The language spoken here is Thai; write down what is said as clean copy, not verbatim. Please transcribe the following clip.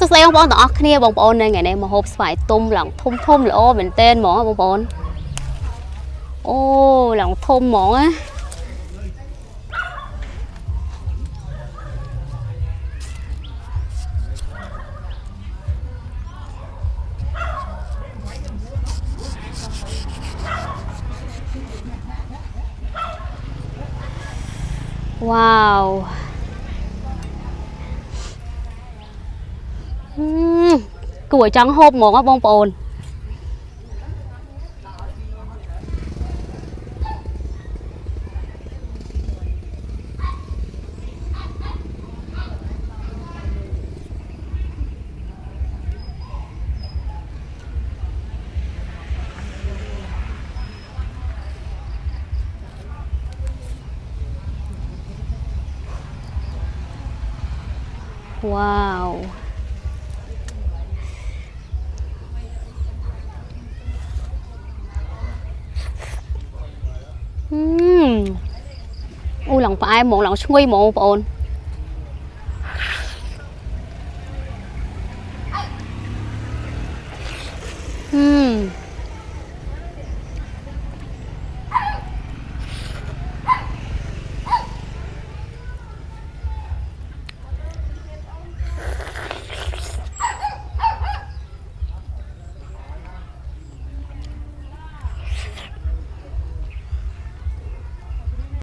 สุดท้ายบองต่อคเนี่ยบองปอนในไงในมาฮบสายตุ้มหลังทุ่มหรือโอ้เป็นเต้นหมอบองปอนโอ้หลังทุ่มหมอá wow củi trắng hộp món á bông bồn wow u lòng phải một lòng xuôi một bồn